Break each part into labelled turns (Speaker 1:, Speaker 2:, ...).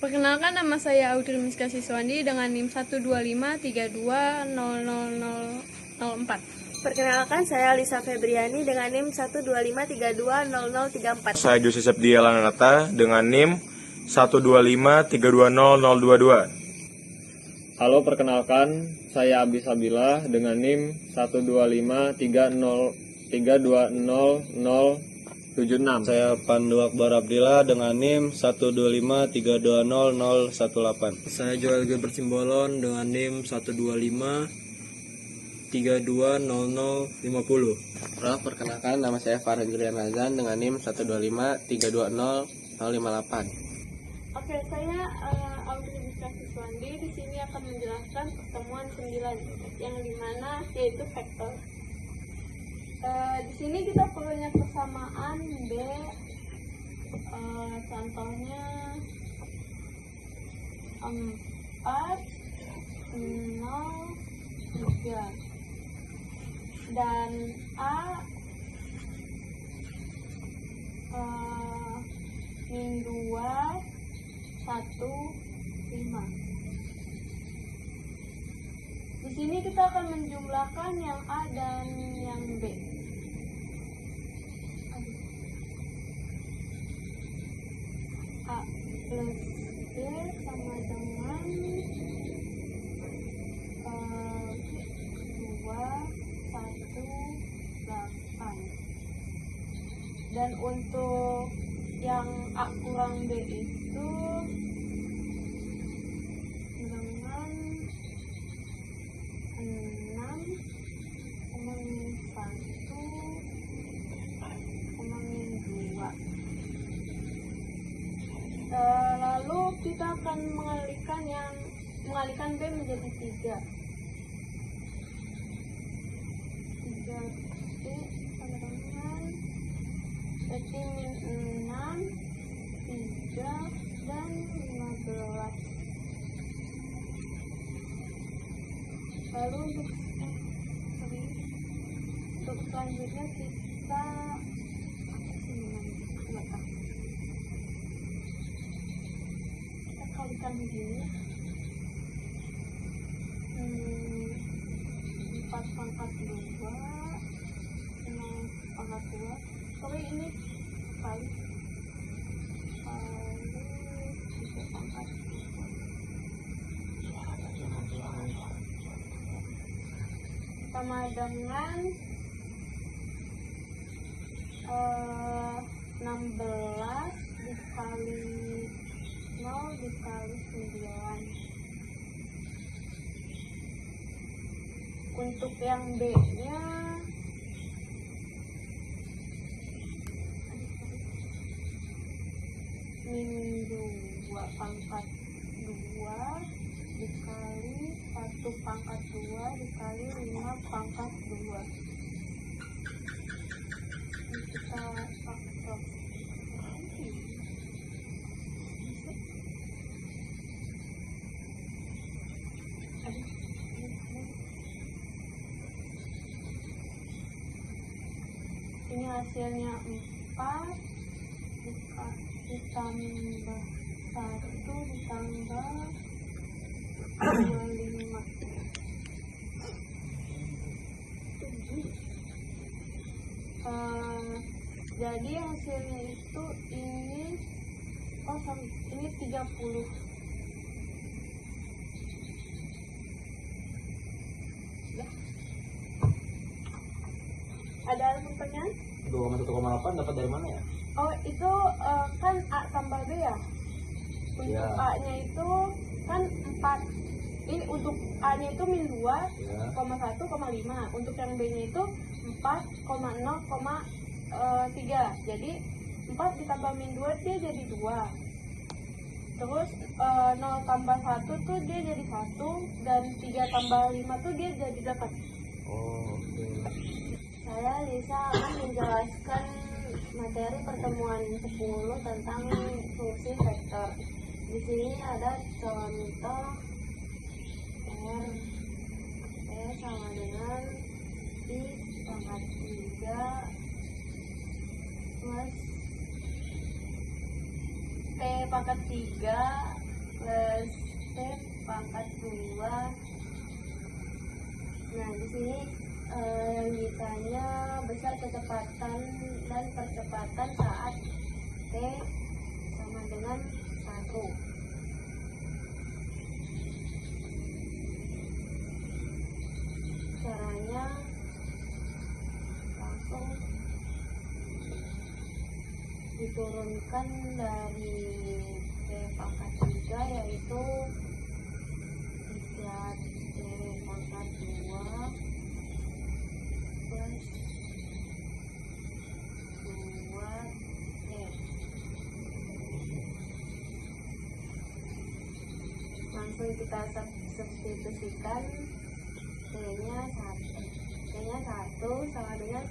Speaker 1: Perkenalkan, nama saya Audrey Miska Siswandi dengan NIM 12532000004.
Speaker 2: Perkenalkan, saya Lisa Febriani dengan NIM 125320034.
Speaker 3: Saya Jose Sepdia Lanata dengan NIM 125320022.
Speaker 4: Halo, perkenalkan, saya Abi Sabila dengan NIM 125320076.
Speaker 5: Saya Pandu Akbar Abdillah dengan NIM 125320018.
Speaker 6: Saya Joel Gilbert Simbolon dengan NIM 125320050.
Speaker 5: Perkenalkan, nama saya Farhan Julian Razan dengan NIM 125320058.
Speaker 1: Oke, saya Audrey Miska Siswandi. Di sini akan menjelaskan pertemuan 9 yang dimana yaitu vektor. Di sini kita punya persamaan B, contohnya 4, 0, 3, dan A min 2, 1, 5. Di sini kita akan menjumlahkan yang A dan yang B. A plus B sama dengan 2, 1, 8. Dan untuk yang A kurang B itu dengan 6, 1, 2. Lalu kita akan mengalihkan B menjadi 3. 3 B sama dengan berarti min 6, 3, dan 15. Lalu untuk selanjutnya kita kalikan begini, 4 pangkat 2, 0 pangkat 2. Sorry, ini kali 3 pangkat 2 sama dengan 16 dikali 0 dikali 9. Untuk yang B nya min 2 pangkat 2 dikali 1 pangkat 2 dikali 5 pangkat 2. Ini kita faktor. Ini hasilnya 4 ditambah 1 ditambah 25. Jadi hasilnya itu ini 30. Ya. Ada pertanyaan?
Speaker 5: 2,1,8 dapat dari mana ya?
Speaker 1: Oh, itu kan A tambah B ya? Untuk
Speaker 5: Ya.
Speaker 1: A-nya itu kan 4. Ini untuk A-nya itu min 2,
Speaker 5: Ya.
Speaker 1: 1,5. Untuk yang B-nya itu 4,0,3. Jadi 4 ditambah min 2 dia jadi 2. Terus 0 tambah 1 tuh dia jadi 1. Dan 3 tambah 5 tuh dia jadi 8.
Speaker 5: Oh, oke.
Speaker 2: Saya Lisa akan menjelaskan materi pertemuan 10 tentang fungsi vektor. Di sini ada contoh R sama dengan I pangkat 3 plus P pangkat 3 Nah, di sini yang ditanya besar kecepatan dan percepatan saat T sama dengan 1. Caranya langsung diturunkan dari T pangkat 3, yaitu 3T pangkat 2 plus 2T. Langsung kita substitusikan T-nya 1 sama dengan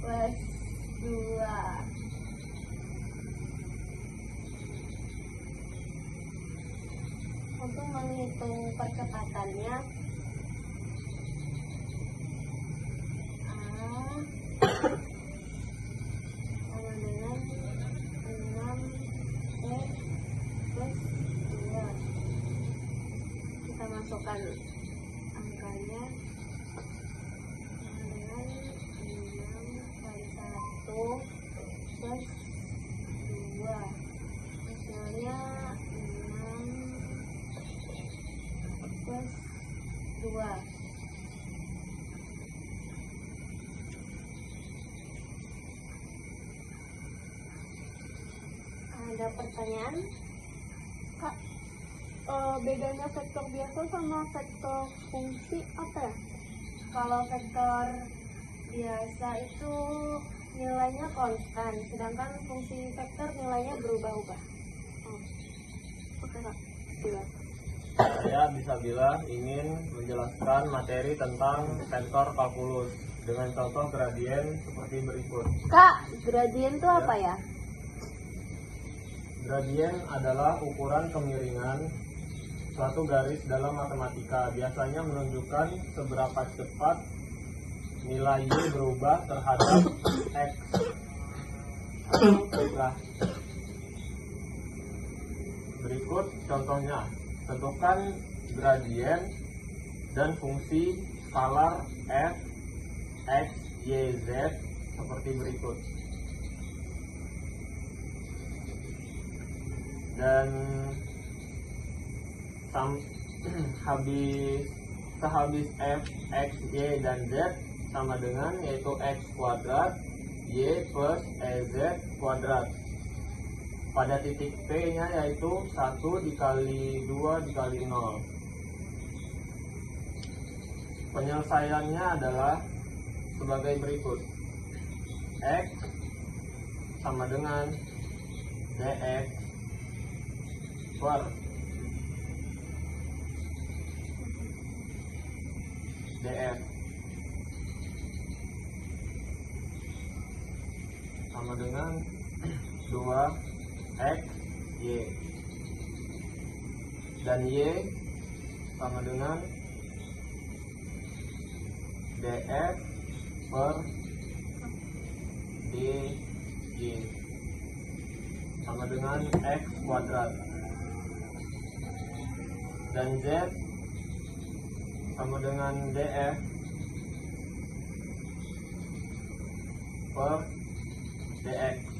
Speaker 2: plus 2. Untuk menghitung percepatannya, A sama dengan 6T plus 2. Kita masukkan angkanya sama dengan 6 kali 1 plus 2. Hasilnya 6 plus 2. Ada pertanyaan?
Speaker 1: Kak, bedanya vektor biasa sama vektor fungsi apa ya?
Speaker 2: Kalau vektor biasa itu nilainya konstan, sedangkan fungsi vektor nilainya berubah-ubah.
Speaker 1: Oke Kak, silakan.
Speaker 4: Saya Bismillah ingin menjelaskan materi tentang vektor kalkulus dengan contoh gradien seperti berikut.
Speaker 2: Kak, gradien itu apa ya?
Speaker 4: Gradien adalah ukuran kemiringan suatu garis dalam matematika. Biasanya menunjukkan seberapa cepat nilai Y berubah terhadap X. Baiklah. Berikut contohnya. Tentukan gradien dan fungsi skalar f, x, y, z seperti berikut. Dan sehabis f, x, y, dan z sama dengan yaitu x kuadrat y plus ez kuadrat. Pada titik P-nya yaitu 1 dikali 2 dikali 0. Penyelesaiannya adalah sebagai berikut. X sama dengan dx per df sama dengan 2 X, Y, dan Y sama dengan df per dy sama dengan X kuadrat, dan Z sama dengan df per dx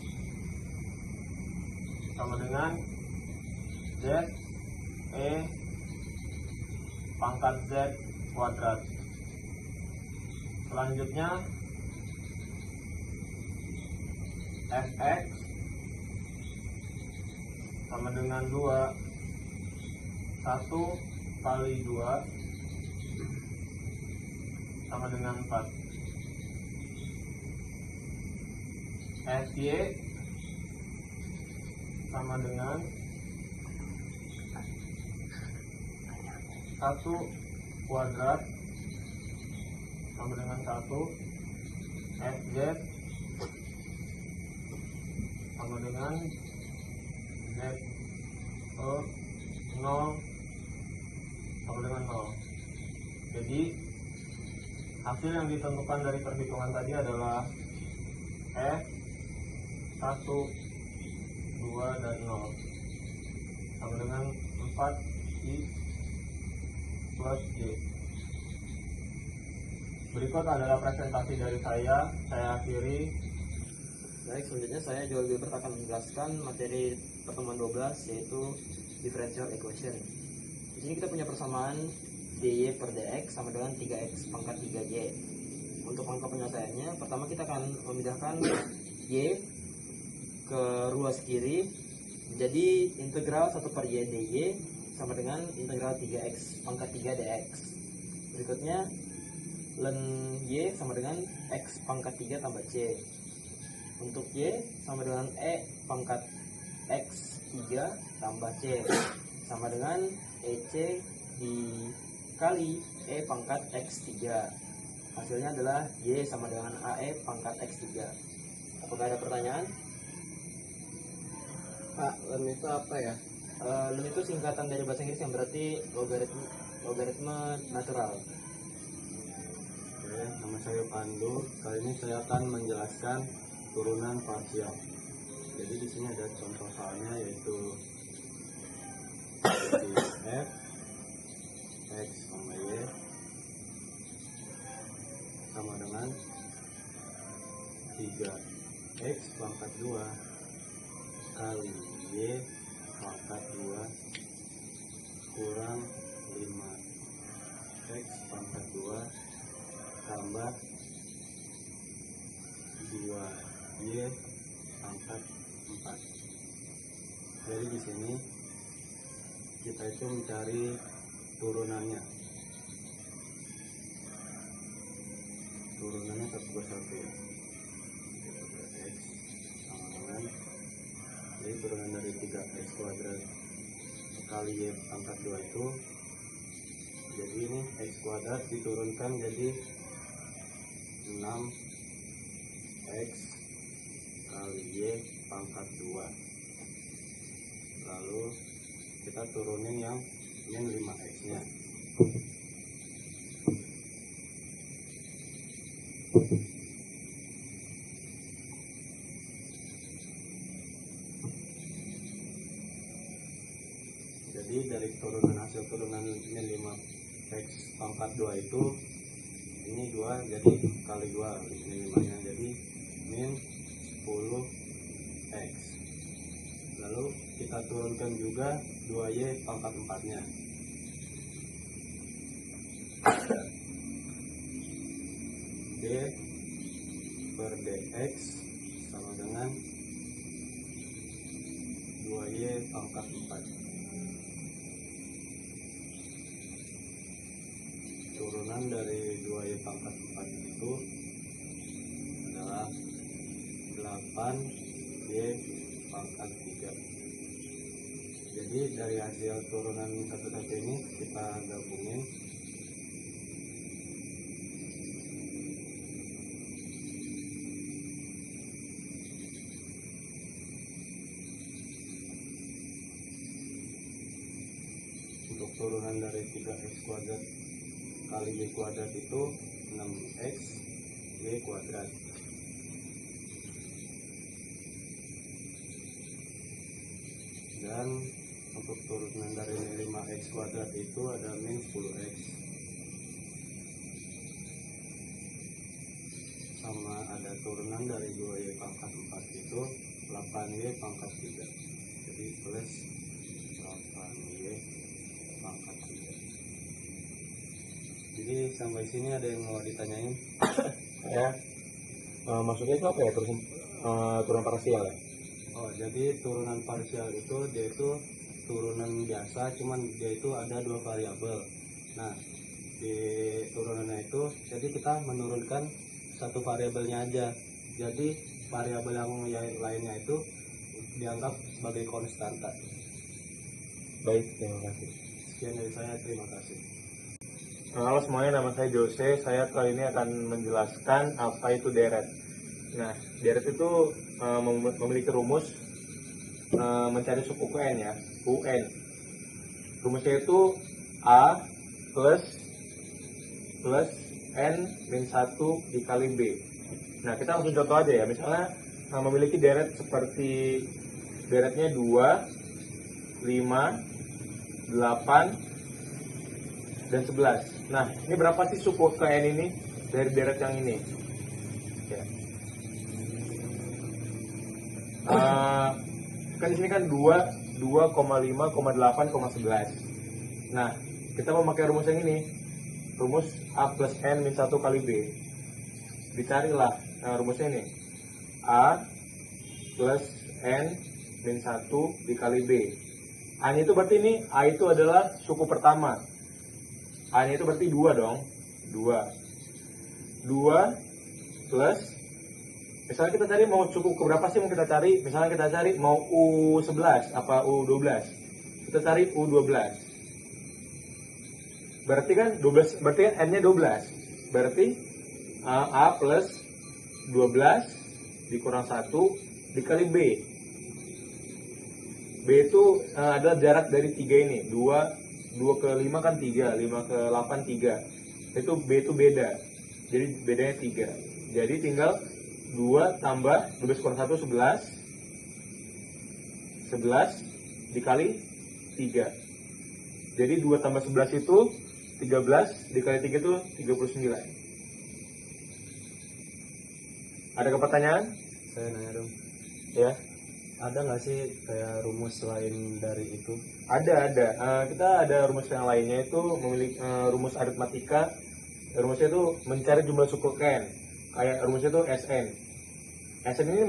Speaker 4: sama dengan Z E pangkat Z kuadrat. Selanjutnya Fx sama dengan 2 1 kali 2 sama dengan 4. Fy sama dengan 1 kuadrat sama dengan 1. Fz sama dengan Z 0 sama dengan 0. Jadi hasil yang ditentukan dari perhitungan tadi adalah F 1, 2, dan 0 sama dengan 4I plus J. Berikut adalah presentasi dari saya akhiri.
Speaker 6: Baik, selanjutnya saya Joel Gilbert akan menjelaskan materi pertemuan 12 yaitu differential equation. Di sini kita punya persamaan dy per dx sama dengan 3x pangkat 3y. Untuk angka penyelesaiannya, pertama kita akan memindahkan y ke ruas kiri, jadi integral 1 per y dy sama dengan integral 3x pangkat 3 dx. Berikutnya ln y sama dengan x pangkat 3 tambah c. Untuk y sama dengan e pangkat x 3 tambah c sama dengan ec dikali e pangkat x 3. Hasilnya adalah y sama dengan ae pangkat x 3. Apakah ada pertanyaan?
Speaker 5: Pak, ln itu apa ya?
Speaker 6: Ln itu singkatan dari bahasa Inggris yang berarti logaritma natural.
Speaker 7: Oke, nama saya Pandu. Kali ini saya akan menjelaskan turunan parsial. Jadi di sini ada contoh soalnya yaitu f x sama y sama dengan 3x pangkat 2 kali y pangkat 2 kurang 5x pangkat 2 tambah 2y pangkat 4. Jadi di sini kita itu mencari turunannya. Turunannya satu persatu ya. X sama dengan, jadi turunan dari 3x kuadrat kali y pangkat 2 itu, jadi ini x kuadrat diturunkan jadi 6x kali y pangkat 2. Lalu kita turunin yang min 5x nya. Jadi dari hasil turunan min 5x pangkat 2 itu, ini 2 jadi kali 2 min 5 nya jadi min 10x. Lalu kita turunkan juga 2y pangkat 4 nya. D per dx sama dengan 2y pangkat 4. Turunan dari 2y pangkat 4 itu adalah 8y pangkat 3. Jadi dari hasil turunan satu-satu ini kita gabungin. Untuk turunan dari 3x kuadrat kali y kuadrat itu 6x y kuadrat. Dan untuk turunan dari 5x kuadrat itu ada min 10x sama ada turunan dari 2y pangkat 4 itu 8y pangkat 3. Jadi plus 8y pangkat 3. Jadi sampai sini ada yang mau ditanyain?
Speaker 3: Ya. Maksudnya itu apa ya? Turunan parsial ya?
Speaker 7: Oh, jadi turunan parsial itu dia itu turunan biasa, cuman dia itu ada 2 variabel. Nah, di turunannya itu jadi kita menurunkan satu variabelnya aja. Jadi variabel yang lainnya itu dianggap sebagai konstanta.
Speaker 3: Baik, terima kasih.
Speaker 7: Sekian dari saya, terima kasih.
Speaker 3: Halo semuanya, nama saya Jose. Saya kali ini akan menjelaskan apa itu deret. Nah, deret itu memiliki rumus mencari suku UN ya, UN. Rumusnya itu A plus N min 1 dikali B. Nah, kita langsung contoh aja ya. Misalnya memiliki deret seperti deretnya 2, 5, 8, dan 11. Nah, ini berapa sih suku ke N ini dari deret yang ini? Ya. Kan di sini kan 2, 2,5, 8, 11. Nah, kita mau pakai rumus yang ini. Rumus A plus N min 1 kali B. Dicarilah rumusnya ini. A plus N min 1 dikali B. A-nya itu berarti ini, A itu adalah suku pertama. A-nya itu berarti 2 dong. 2 plus, misalnya kita cari mau suku keberapa sih mau kita cari? Misalnya kita cari mau U11 apa U12. Kita cari U12. Berarti kan 12, berarti kan N-nya 12. Berarti A plus 12 dikurang 1 dikali B. B itu adalah jarak dari 3 ini. 2 ke 5 kan 3, 5 ke 8 3. Itu B itu beda. Jadi bedanya 3. Jadi tinggal 2 tambah 12 kurang 1 11. 11 dikali 3. Jadi 2 tambah 11 itu 13 dikali 3 itu 39. Ada pertanyaan?
Speaker 7: Saya nanya dong,
Speaker 3: Ya.
Speaker 7: ada nggak sih kayak rumus lain dari itu?
Speaker 3: Ada. Kita ada rumus yang lainnya itu memiliki rumus aritmatika. Rumusnya itu mencari jumlah suku N. Kayak rumusnya itu SN. SN ini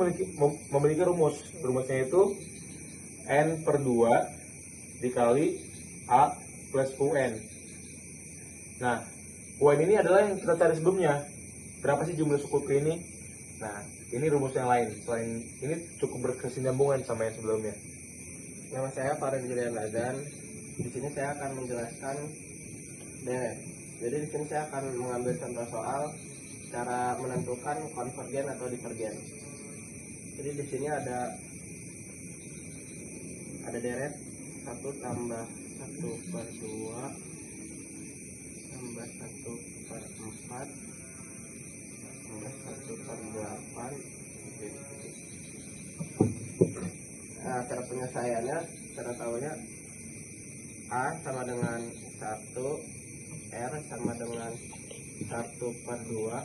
Speaker 3: memiliki rumus. Rumusnya itu N per 2 dikali A plus UN. Nah, UN ini adalah yang kita cari sebelumnya. Berapa sih jumlah suku K ini? Nah, ini rumus yang lain. Selain ini cukup berkesinambungan sama yang sebelumnya.
Speaker 5: Nama saya Farid Julian Razan. Di sini saya akan menjelaskan deret. Jadi di sini saya akan mengambil contoh soal cara menentukan konvergen atau divergen. Jadi di sini ada deret 1 tambah 1 per 2 tambah 1 per 4 tambah 1 per 8. Nah, cara penyelesaiannya, cara tahunya A sama dengan 1, R sama dengan 1 per 2.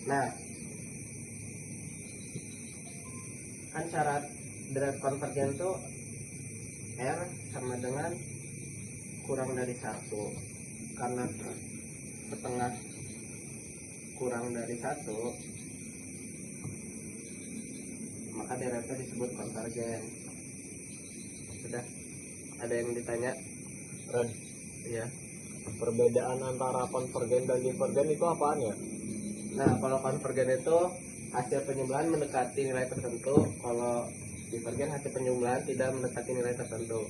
Speaker 5: Nah, kan syarat deret konvergen itu R sama dengan kurang dari 1. Karena setengah kurang dari 1, maka deretnya disebut konvergen. Sudah ada yang ditanya?
Speaker 4: Ren,
Speaker 5: Iya.
Speaker 4: perbedaan antara konvergen dan divergen itu apaan ya?
Speaker 5: Nah, kalau konvergen itu hasil penjumlahan mendekati nilai tertentu, kalau divergen hasil penjumlahan tidak mendekati nilai tertentu.